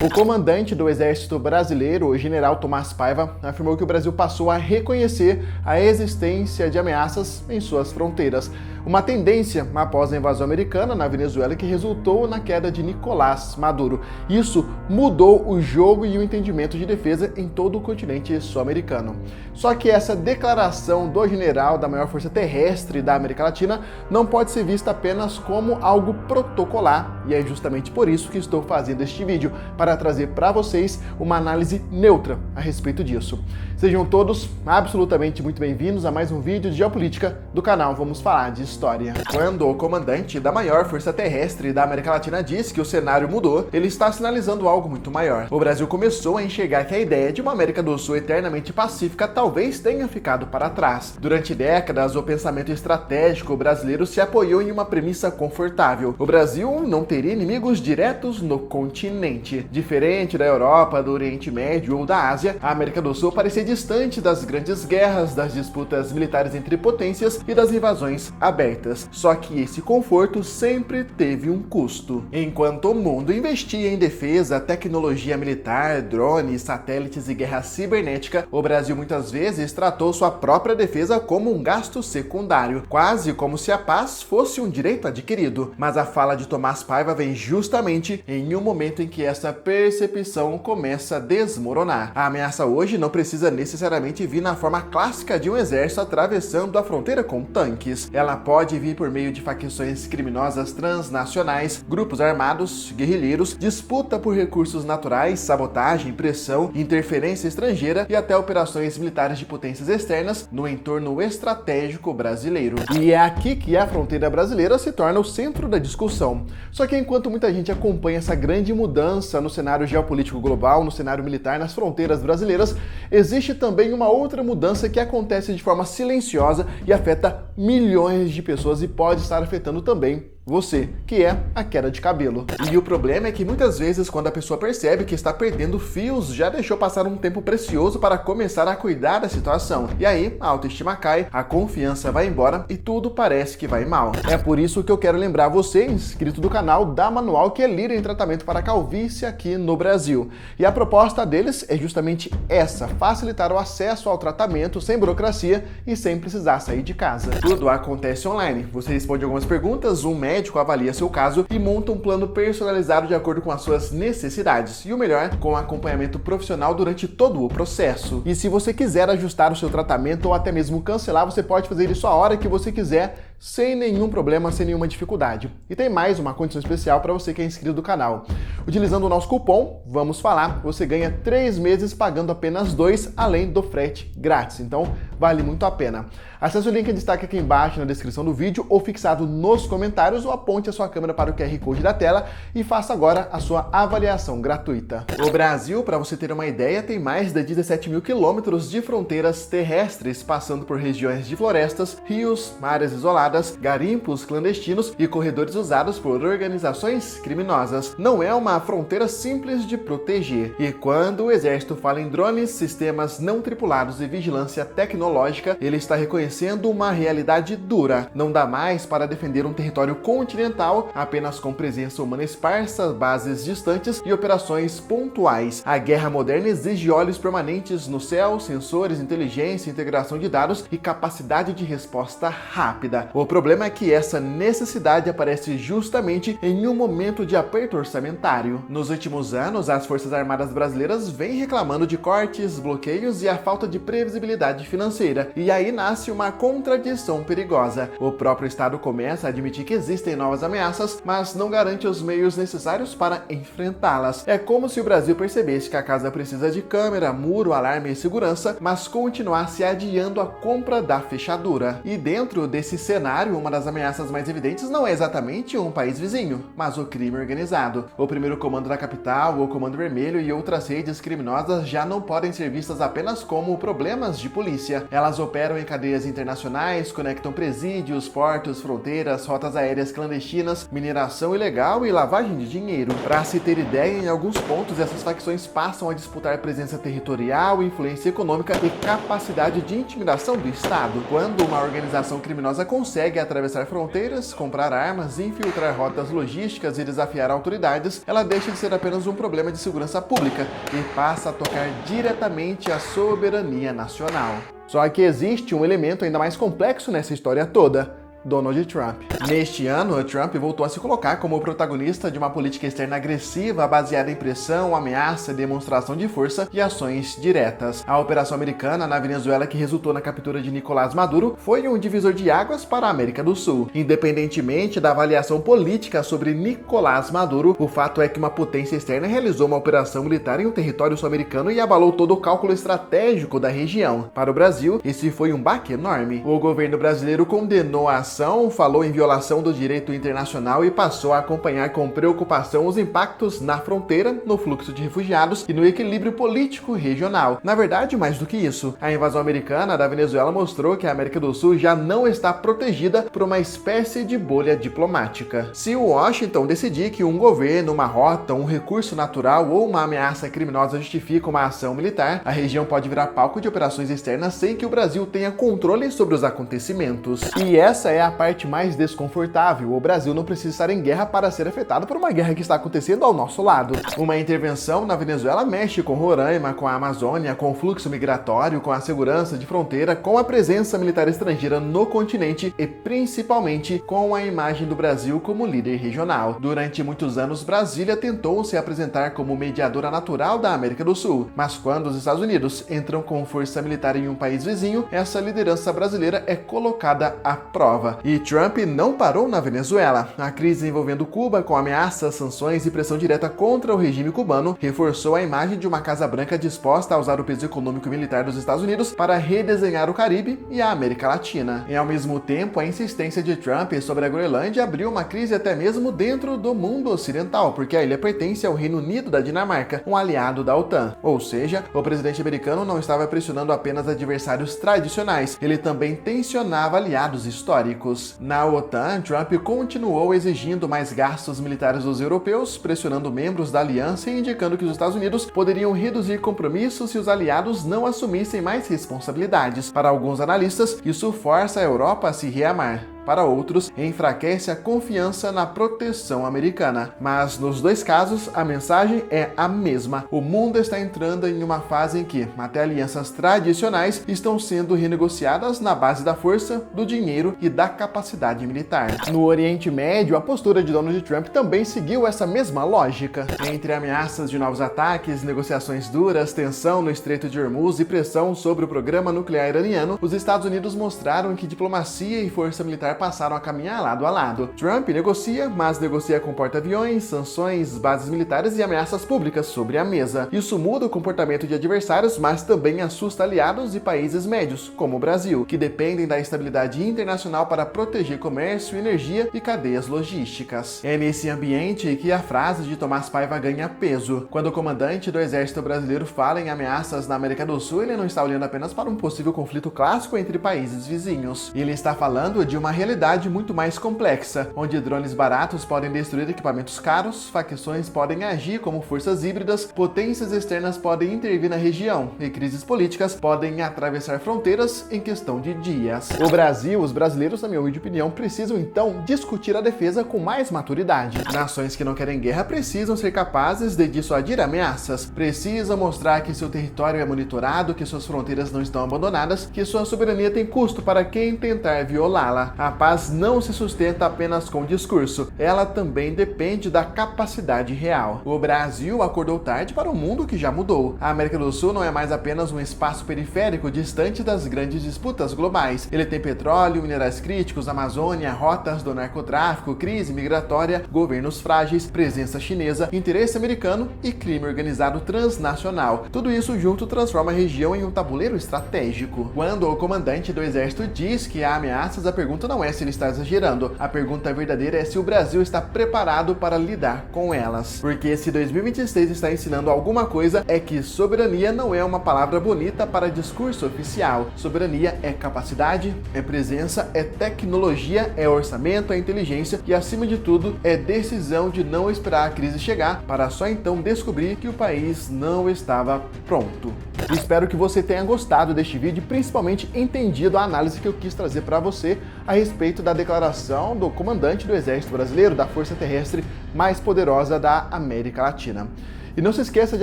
O comandante do Exército Brasileiro, o general Thomaz Paiva, afirmou que o Brasil passou a reconhecer a existência de ameaças em suas fronteiras, uma tendência após a invasão americana na Venezuela que resultou na queda de Nicolás Maduro. Isso mudou o jogo e o entendimento de defesa em todo o continente sul-americano. Só que essa declaração do general da maior força terrestre da América Latina não pode ser vista apenas como algo protocolar, e é justamente por isso que estou fazendo este vídeo, para trazer para vocês uma análise neutra a respeito disso. Sejam todos absolutamente muito bem-vindos a mais um vídeo de geopolítica do canal Vamos Falar de História. Quando o comandante da maior força terrestre da América Latina diz que o cenário mudou, ele está sinalizando algo muito maior. O Brasil começou a enxergar que a ideia de uma América do Sul eternamente pacífica talvez tenha ficado para trás. Durante décadas, o pensamento estratégico brasileiro se apoiou em uma premissa confortável. O Brasil não teria inimigos diretos no continente. Diferente da Europa, do Oriente Médio ou da Ásia, a América do Sul parecia distante das grandes guerras, das disputas militares entre potências e das invasões abertas. Só que esse conforto sempre teve um custo. Enquanto o mundo investia em defesa, tecnologia militar, drones, satélites e guerra cibernética, o Brasil muitas vezes tratou sua própria defesa como um gasto secundário, quase como se a paz fosse um direito adquirido. Mas a fala de Thomaz Paiva vem justamente em um momento em que essa percepção começa a desmoronar. A ameaça hoje não precisa necessariamente vir na forma clássica de um exército atravessando a fronteira com tanques. Ela pode vir por meio de facções criminosas transnacionais, grupos armados, guerrilheiros, disputa por recursos naturais, sabotagem, pressão, interferência estrangeira e até operações militares de potências externas no entorno estratégico brasileiro. E é aqui que a fronteira brasileira se torna o centro da discussão. Só que enquanto muita gente acompanha essa grande mudança no cenário geopolítico global, no cenário militar, nas fronteiras brasileiras, existe também uma outra mudança que acontece de forma silenciosa e afeta milhões de pessoas e pode estar afetando também você, que é a queda de cabelo. E o problema é que muitas vezes quando a pessoa percebe que está perdendo fios, já deixou passar um tempo precioso para começar a cuidar da situação. E aí a autoestima cai, a confiança vai embora e tudo parece que vai mal. É por isso que eu quero lembrar você, inscrito do canal, da Manual, que é líder em tratamento para calvície aqui no Brasil. E a proposta deles é justamente essa: facilitar o acesso ao tratamento sem burocracia e sem precisar sair de casa. Tudo acontece online. Você responde algumas perguntas, um médico avalia seu caso e monta um plano personalizado de acordo com as suas necessidades. E o melhor, com acompanhamento profissional durante todo o processo. E se você quiser ajustar o seu tratamento ou até mesmo cancelar, você pode fazer isso a hora que você quiser, sem nenhum problema, sem nenhuma dificuldade. E tem mais uma condição especial para você que é inscrito do canal. Utilizando o nosso cupom Vamos Falar, você ganha 3 meses pagando apenas 2, além do frete grátis. Então, vale muito a pena. Acesse o link em destaque aqui embaixo na descrição do vídeo ou fixado nos comentários, ou aponte a sua câmera para o QR Code da tela e faça agora a sua avaliação gratuita. O Brasil, para você ter uma ideia, tem mais de 17 mil quilômetros de fronteiras terrestres, passando por regiões de florestas, rios, áreas isoladas, garimpos clandestinos e corredores usados por organizações criminosas. Não é uma fronteira simples de proteger. E quando o exército fala em drones, sistemas não tripulados e vigilância tecnológica, ele está reconhecendo uma realidade dura. Não dá mais para defender um território continental apenas com presença humana esparsa, bases distantes e operações pontuais. A guerra moderna exige olhos permanentes no céu, sensores, inteligência, integração de dados e capacidade de resposta rápida. O problema é que essa necessidade aparece justamente em um momento de aperto orçamentário. Nos últimos anos, as Forças Armadas brasileiras vêm reclamando de cortes, bloqueios e a falta de previsibilidade financeira. E aí nasce uma contradição perigosa. O próprio Estado começa a admitir que existem novas ameaças, mas não garante os meios necessários para enfrentá-las. É como se o Brasil percebesse que a casa precisa de câmera, muro, alarme e segurança, mas continuasse adiando a compra da fechadura. E dentro desse cenário, uma das ameaças mais evidentes não é exatamente um país vizinho, mas o crime organizado. O primeiro comando da capital, o Comando Vermelho e outras redes criminosas já não podem ser vistas apenas como problemas de polícia. Elas operam em cadeias internacionais, conectam presídios, portos, fronteiras, rotas aéreas clandestinas, mineração ilegal e lavagem de dinheiro. Para se ter ideia, em alguns pontos essas facções passam a disputar presença territorial, influência econômica e capacidade de intimidação do Estado. Quando uma organização criminosa consegue consegue atravessar fronteiras, comprar armas, infiltrar rotas logísticas e desafiar autoridades, ela deixa de ser apenas um problema de segurança pública e passa a tocar diretamente a soberania nacional. Só que existe um elemento ainda mais complexo nessa história toda: Donald Trump. Neste ano, Trump voltou a se colocar como o protagonista de uma política externa agressiva baseada em pressão, ameaça, demonstração de força e ações diretas. A operação americana na Venezuela, que resultou na captura de Nicolás Maduro, foi um divisor de águas para a América do Sul. Independentemente da avaliação política sobre Nicolás Maduro, o fato é que uma potência externa realizou uma operação militar em um território sul-americano e abalou todo o cálculo estratégico da região. Para o Brasil, esse foi um baque enorme. O governo brasileiro condenou a ação, falou em violação do direito internacional e passou a acompanhar com preocupação os impactos na fronteira, no fluxo de refugiados e no equilíbrio político regional. Na verdade, mais do que isso, a invasão americana da Venezuela mostrou que a América do Sul já não está protegida por uma espécie de bolha diplomática. Se Washington decidir que um governo, uma rota, um recurso natural ou uma ameaça criminosa justifica uma ação militar, a região pode virar palco de operações externas sem que o Brasil tenha controle sobre os acontecimentos. E essa é a parte mais desconfortável. O Brasil não precisa estar em guerra para ser afetado por uma guerra que está acontecendo ao nosso lado. Uma intervenção na Venezuela mexe com Roraima, com a Amazônia, com o fluxo migratório, com a segurança de fronteira, com a presença militar estrangeira no continente e principalmente com a imagem do Brasil como líder regional. Durante muitos anos, Brasília tentou se apresentar como mediadora natural da América do Sul, mas quando os Estados Unidos entram com força militar em um país vizinho, essa liderança brasileira é colocada à prova. E Trump não parou na Venezuela. A crise envolvendo Cuba, com ameaças, sanções e pressão direta contra o regime cubano, reforçou a imagem de uma Casa Branca disposta a usar o peso econômico e militar dos Estados Unidos para redesenhar o Caribe e a América Latina. E ao mesmo tempo, a insistência de Trump sobre a Groenlândia abriu uma crise até mesmo dentro do mundo ocidental, porque a ilha pertence ao Reino Unido da Dinamarca, um aliado da OTAN. Ou seja, o presidente americano não estava pressionando apenas adversários tradicionais, ele também tensionava aliados históricos. Na OTAN, Trump continuou exigindo mais gastos militares dos europeus, pressionando membros da aliança e indicando que os Estados Unidos poderiam reduzir compromissos se os aliados não assumissem mais responsabilidades. Para alguns analistas, isso força a Europa a se rearmar. Para outros, enfraquece a confiança na proteção americana. Mas nos dois casos, a mensagem é a mesma. O mundo está entrando em uma fase em que até alianças tradicionais estão sendo renegociadas na base da força, do dinheiro e da capacidade militar. No Oriente Médio, a postura de Donald Trump também seguiu essa mesma lógica. Entre ameaças de novos ataques, negociações duras, tensão no Estreito de Hormuz e pressão sobre o programa nuclear iraniano, os Estados Unidos mostraram que diplomacia e força militar passaram a caminhar lado a lado. Trump negocia, mas negocia com porta-aviões, sanções, bases militares e ameaças públicas sobre a mesa. Isso muda o comportamento de adversários, mas também assusta aliados e países médios, como o Brasil, que dependem da estabilidade internacional para proteger comércio, energia e cadeias logísticas. É nesse ambiente que a frase de Tomás Paiva ganha peso. Quando o comandante do Exército Brasileiro fala em ameaças na América do Sul, ele não está olhando apenas para um possível conflito clássico entre países vizinhos. Ele está falando de uma realidade muito mais complexa, onde drones baratos podem destruir equipamentos caros, facções podem agir como forças híbridas, potências externas podem intervir na região e crises políticas podem atravessar fronteiras em questão de dias. O Brasil, os brasileiros, na minha humilde opinião, precisam então discutir a defesa com mais maturidade. Nações que não querem guerra precisam ser capazes de dissuadir ameaças, precisam mostrar que seu território é monitorado, que suas fronteiras não estão abandonadas, que sua soberania tem custo para quem tentar violá-la. A paz não se sustenta apenas com discurso, ela também depende da capacidade real. O Brasil acordou tarde para um mundo que já mudou. A América do Sul não é mais apenas um espaço periférico distante das grandes disputas globais. Ele tem petróleo, minerais críticos, Amazônia, rotas do narcotráfico, crise migratória, governos frágeis, presença chinesa, interesse americano e crime organizado transnacional. Tudo isso junto transforma a região em um tabuleiro estratégico. Quando o comandante do exército diz que há ameaças, a pergunta não é se ele está exagerando. A pergunta verdadeira é se o Brasil está preparado para lidar com elas. Porque se 2026 está ensinando alguma coisa, é que soberania não é uma palavra bonita para discurso oficial. Soberania é capacidade, é presença, é tecnologia, é orçamento, é inteligência e, acima de tudo, é decisão de não esperar a crise chegar para só então descobrir que o país não estava pronto. Espero que você tenha gostado deste vídeo e principalmente entendido a análise que eu quis trazer para você a respeito da declaração do comandante do Exército Brasileiro, da Força Terrestre mais poderosa da América Latina. E não se esqueça de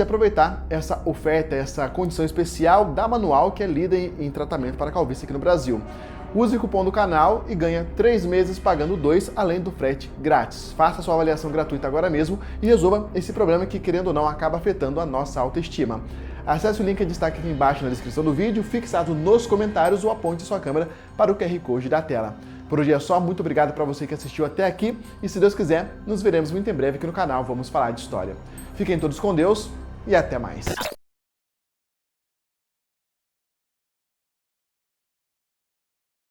aproveitar essa oferta, essa condição especial da Manual, que é líder em tratamento para calvície aqui no Brasil. Use o cupom do canal e ganha 3 meses pagando 2, além do frete grátis. Faça sua avaliação gratuita agora mesmo e resolva esse problema que, querendo ou não, acaba afetando a nossa autoestima. Acesse o link que destaque aqui embaixo na descrição do vídeo, fixado nos comentários, ou aponte sua câmera para o QR Code da tela. Por hoje é só, muito obrigado para você que assistiu até aqui e, se Deus quiser, nos veremos muito em breve aqui no canal Vamos Falar de História. Fiquem todos com Deus e até mais.